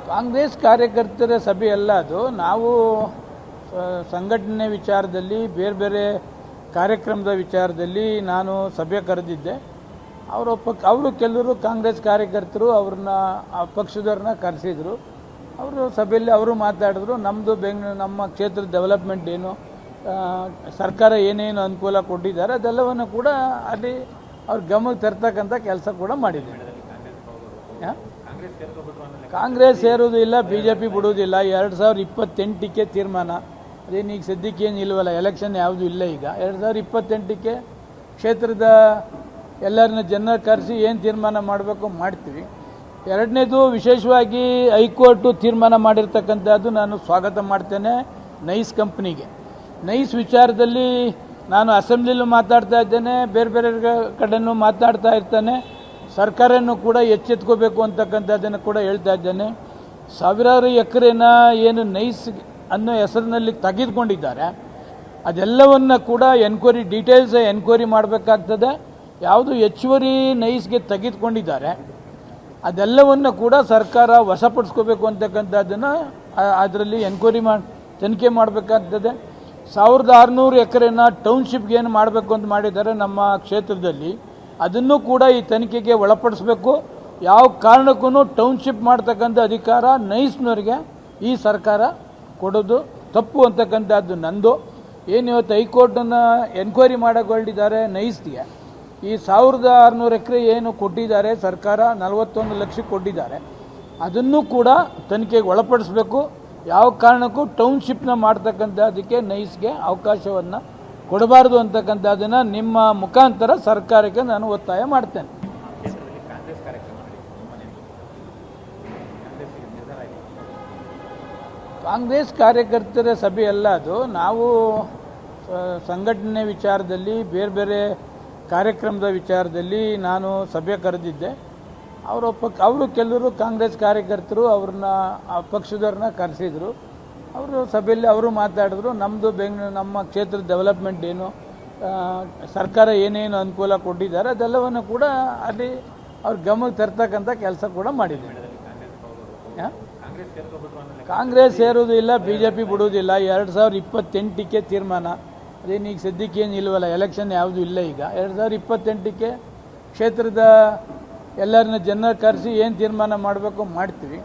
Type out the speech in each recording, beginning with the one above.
ಕಾಂಗ್ರೆಸ್ ಕಾರ್ಯಕರ್ತರ ಸಭೆ ಅಲ್ಲ ಅದು. ನಾವು ಸಂಘಟನೆ ವಿಚಾರದಲ್ಲಿ ಬೇರೆ ಬೇರೆ ಕಾರ್ಯಕ್ರಮದ ವಿಚಾರದಲ್ಲಿ ನಾನು ಸಭೆ ಕರೆದಿದ್ದೆ. ಅವರು ಕೆಲವರು ಕಾಂಗ್ರೆಸ್ ಕಾರ್ಯಕರ್ತರು ಅವ್ರನ್ನ ಪಕ್ಷದವ್ರನ್ನ ಕರೆಸಿದರು. ಅವರು ಸಭೆಯಲ್ಲಿ ಅವರು ಮಾತಾಡಿದ್ರು. ನಮ್ಮದು ನಮ್ಮ ಕ್ಷೇತ್ರದ ಡೆವಲಪ್ಮೆಂಟ್ ಏನು, ಸರ್ಕಾರ ಏನೇನು ಅನುಕೂಲ ಕೊಟ್ಟಿದ್ದಾರೆ ಅದೆಲ್ಲವನ್ನು ಕೂಡ ಅಲ್ಲಿ ಅವ್ರ ಗಮನಕ್ಕೆ ತರ್ತಕ್ಕಂಥ ಕೆಲಸ ಕೂಡ ಮಾಡಿದ್ದಾರೆ. ಕಾಂಗ್ರೆಸ್ ಸೇರೋದು ಇಲ್ಲ, BJP ಬಿಡುವುದಿಲ್ಲ. 2028ಕ್ಕೆ ತೀರ್ಮಾನ. ಅದೇನು ಈಗ ಸದ್ಯಕ್ಕೆ ಏನು ಇಲ್ವಲ್ಲ, ಎಲೆಕ್ಷನ್ ಯಾವುದೂ ಇಲ್ಲ. ಈಗ 2028ಕ್ಕೆ ಕ್ಷೇತ್ರದ ಎಲ್ಲರನ್ನ ಜನ ಕರೆಸಿ ಏನು ತೀರ್ಮಾನ ಮಾಡಬೇಕು ಮಾಡ್ತೀವಿ. ಎರಡನೇದು, ವಿಶೇಷವಾಗಿ ಹೈಕೋರ್ಟು ತೀರ್ಮಾನ ಮಾಡಿರ್ತಕ್ಕಂಥದ್ದು ನಾನು ಸ್ವಾಗತ ಮಾಡ್ತೇನೆ. ನೈಸ್ ಕಂಪ್ನಿಗೆ ನೈಸ್ ವಿಚಾರದಲ್ಲಿ ನಾನು ಅಸೆಂಬ್ಲಿಲೂ ಮಾತಾಡ್ತಾ ಇದ್ದೇನೆ, ಬೇರೆ ಬೇರೆ ಕಡೆನೂ ಮಾತಾಡ್ತಾ ಇರ್ತಾನೆ. ಸರ್ಕಾರನೂ ಕೂಡ ಎಚ್ಚೆತ್ಕೋಬೇಕು ಅಂತಕ್ಕಂಥದ್ದನ್ನು ಕೂಡ ಹೇಳ್ತಾ ಇದ್ದೇನೆ. ಸಾವಿರಾರು ಎಕರೆನ ಏನು ನೈಸ್ ಅನ್ನೋ ಹೆಸರಿನಲ್ಲಿ ತೆಗೆದುಕೊಂಡಿದ್ದಾರೆ, ಅದೆಲ್ಲವನ್ನು ಕೂಡ ಡೀಟೇಲ್ಸ್ ಎನ್ಕ್ವೈರಿ ಮಾಡಬೇಕಾಗ್ತದೆ. ಯಾವುದು ಹೆಚ್ಚುವರಿ ನೈಸ್ಗೆ ತೆಗೆದುಕೊಂಡಿದ್ದಾರೆ ಅದೆಲ್ಲವನ್ನು ಕೂಡ ಸರ್ಕಾರ ವಶಪಡಿಸ್ಕೋಬೇಕು ಅಂತಕ್ಕಂಥದ್ದನ್ನು ಅದರಲ್ಲಿ ತನಿಖೆ ಮಾಡಬೇಕಾಗ್ತದೆ. 1600 ಎಕರೆನ ಟೌನ್ಶಿಪ್ಗೆ ಏನು ಮಾಡಬೇಕು ಅಂತ ಮಾಡಿದ್ದಾರೆ ನಮ್ಮ ಕ್ಷೇತ್ರದಲ್ಲಿ, ಅದನ್ನು ಕೂಡ ಈ ತನಿಖೆಗೆ ಒಳಪಡಿಸಬೇಕು. ಯಾವ ಕಾರಣಕ್ಕೂ ಟೌನ್ಶಿಪ್ ಮಾಡ್ತಕ್ಕಂಥ ಅಧಿಕಾರ ನೈಸ್ನವರಿಗೆ ಈ ಸರ್ಕಾರ ಕೊಡೋದು ತಪ್ಪು ಅಂತಕ್ಕಂಥದ್ದು ನಂದು. ಏನು ಇವತ್ತು ಹೈಕೋರ್ಟನ್ನು ಎನ್ಕ್ವೈರಿ ಮಾಡಗೊಳ್ಳಿದ್ದಾರೆ ನೈಸ್ಗೆ, ಈ 1600 ಎಕರೆ ಏನು ಕೊಟ್ಟಿದ್ದಾರೆ ಸರ್ಕಾರ, 41 ಲಕ್ಷಕ್ಕೆ ಕೊಟ್ಟಿದ್ದಾರೆ, ಅದನ್ನು ಕೂಡ ತನಿಖೆಗೆ ಒಳಪಡಿಸಬೇಕು. ಯಾವ ಕಾರಣಕ್ಕೂ ಟೌನ್ಶಿಪ್ನ ಮಾಡ್ತಕ್ಕಂಥದ್ದಕ್ಕೆ ನೈಸ್ಗೆ ಅವಕಾಶವನ್ನು ಕೊಡಬಾರ್ದು ಅಂತಕ್ಕಂಥದ್ದನ್ನು ನಿಮ್ಮ ಮುಖಾಂತರ ಸರ್ಕಾರಕ್ಕೆ ನಾನು ಒತ್ತಾಯ ಮಾಡ್ತೇನೆ. ಕಾಂಗ್ರೆಸ್ ಕಾರ್ಯಕರ್ತರ ಸಭೆ ಅಲ್ಲ ಅದು. ನಾವು ಸಂಘಟನೆ ವಿಚಾರದಲ್ಲಿ ಬೇರೆ ಬೇರೆ ಕಾರ್ಯಕ್ರಮದ ವಿಚಾರದಲ್ಲಿ ನಾನು ಸಭೆ ಕರೆದಿದ್ದೆ. ಅವರು ಕೆಲವರು ಕಾಂಗ್ರೆಸ್ ಕಾರ್ಯಕರ್ತರು ಅವ್ರನ್ನ ಪಕ್ಷದವ್ರನ್ನ ಕರೆಸಿದರು. ಅವರು ಸಭೆಯಲ್ಲಿ ಅವರು ಮಾತಾಡಿದ್ರು. ನಮ್ಮದು ನಮ್ಮ ಕ್ಷೇತ್ರದ ಡೆವಲಪ್ಮೆಂಟ್ ಏನು, ಸರ್ಕಾರ ಏನೇನು ಅನುಕೂಲ ಕೊಟ್ಟಿದ್ದಾರೆ ಅದೆಲ್ಲವನ್ನು ಕೂಡ ಅಲ್ಲಿ ಅವ್ರ ಗಮನಕ್ಕೆ ತರ್ತಕ್ಕಂಥ ಕೆಲಸ ಕೂಡ ಮಾಡಿದ್ದಾರೆ. ಕಾಂಗ್ರೆಸ್ ಸೇರೋದು ಇಲ್ಲ, BJP ಬಿಡುವುದಿಲ್ಲ. 2028ಕ್ಕೆ ತೀರ್ಮಾನ. ಅದೇನು ಈಗ ಸದ್ಯಕ್ಕೆ ಏನು ಇಲ್ವಲ್ಲ, ಎಲೆಕ್ಷನ್ ಯಾವುದೂ ಇಲ್ಲ. ಈಗ 2028ಕ್ಕೆ ಕ್ಷೇತ್ರದ ಎಲ್ಲರನ್ನ ಜನ ಕರೆಸಿ ಏನು ತೀರ್ಮಾನ ಮಾಡಬೇಕು ಮಾಡ್ತೀವಿ.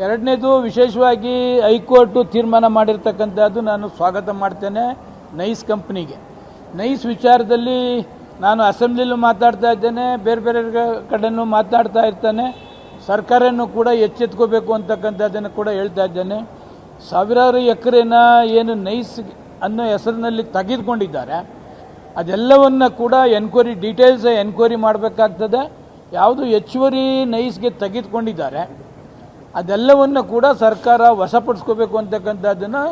ಎರಡನೇದು, ವಿಶೇಷವಾಗಿ ಹೈಕೋರ್ಟು ತೀರ್ಮಾನ ಮಾಡಿರ್ತಕ್ಕಂಥದ್ದು ನಾನು ಸ್ವಾಗತ ಮಾಡ್ತೇನೆ. ನೈಸ್ ಕಂಪ್ನಿಗೆ ನೈಸ್ ವಿಚಾರದಲ್ಲಿ ನಾನು ಅಸೆಂಬ್ಲಿಲೂ ಮಾತಾಡ್ತಾ ಇದ್ದೇನೆ, ಬೇರೆ ಬೇರೆ ಕಡೆನೂ ಮಾತಾಡ್ತಾ ಇರ್ತಾನೆ. ಸರ್ಕಾರನೂ ಕೂಡ ಎಚ್ಚೆತ್ಕೋಬೇಕು ಅಂತಕ್ಕಂಥದ್ದನ್ನು ಕೂಡ ಹೇಳ್ತಾ ಇದ್ದೇನೆ. ಸಾವಿರಾರು ಎಕರೆನ ಏನು ನೈಸ್ ಅನ್ನೋ ಹೆಸರಿನಲ್ಲಿ ತೆಗೆದುಕೊಂಡಿದ್ದಾರೆ, ಅದೆಲ್ಲವನ್ನು ಕೂಡ ಡೀಟೇಲ್ಸ್ ಎನ್ಕ್ವೈರಿ ಮಾಡಬೇಕಾಗ್ತದೆ. ಯಾವುದು ಹೆಚ್ಚುವರಿ ನೈಸ್ಗೆ ತೆಗೆದುಕೊಂಡಿದ್ದಾರೆ ಅದೆಲ್ಲವನ್ನು ಕೂಡ ಸರ್ಕಾರ ವಶಪಡಿಸ್ಕೋಬೇಕು ಅಂತಕ್ಕಂಥದ್ದನ್ನು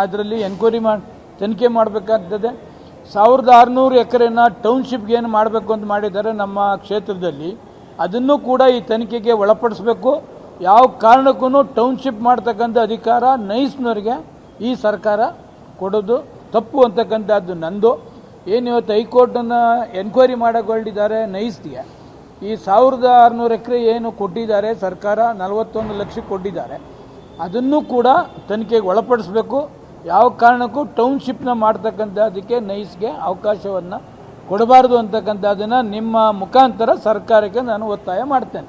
ಅದರಲ್ಲಿ ತನಿಖೆ ಮಾಡಬೇಕಾಗ್ತದೆ. 1600 ಎಕರೆನ ಟೌನ್ಶಿಪ್ಗೆ ಏನು ಮಾಡಬೇಕು ಅಂತ ಮಾಡಿದ್ದಾರೆ ನಮ್ಮ ಕ್ಷೇತ್ರದಲ್ಲಿ, ಅದನ್ನು ಕೂಡ ಈ ತನಿಖೆಗೆ ಒಳಪಡಿಸಬೇಕು. ಯಾವ ಕಾರಣಕ್ಕೂ ಟೌನ್ಶಿಪ್ ಮಾಡ್ತಕ್ಕಂಥ ಅಧಿಕಾರ ನೈಸ್ನವರಿಗೆ ಈ ಸರ್ಕಾರ ಕೊಡೋದು ತಪ್ಪು ಅಂತಕ್ಕಂಥದ್ದು ನಂದು. ಏನು ಇವತ್ತು ಹೈಕೋರ್ಟನ್ನು ಎನ್ಕ್ವೈರಿ ಮಾಡಗೊಳ್ಳಿದ್ದಾರೆ ನೈಸ್ಗೆ, ಈ 1600 ಎಕರೆ ಏನು ಕೊಟ್ಟಿದ್ದಾರೆ ಸರ್ಕಾರ, 41 ಲಕ್ಷಕ್ಕೆ ಕೊಟ್ಟಿದ್ದಾರೆ, ಅದನ್ನು ಕೂಡ ತನಿಖೆಗೆ ಒಳಪಡಿಸಬೇಕು. ಯಾವ ಕಾರಣಕ್ಕೂ ಟೌನ್ಶಿಪ್ನ ಮಾಡ್ತಕ್ಕಂಥದ್ದಕ್ಕೆ ನೈಸ್ಗೆ ಅವಕಾಶವನ್ನು ಕೊಡಬಾರ್ದು ಅಂತಕ್ಕಂಥದ್ದನ್ನು ನಿಮ್ಮ ಮುಖಾಂತರ ಸರ್ಕಾರಕ್ಕೆ ನಾನು ಒತ್ತಾಯ ಮಾಡ್ತೇನೆ.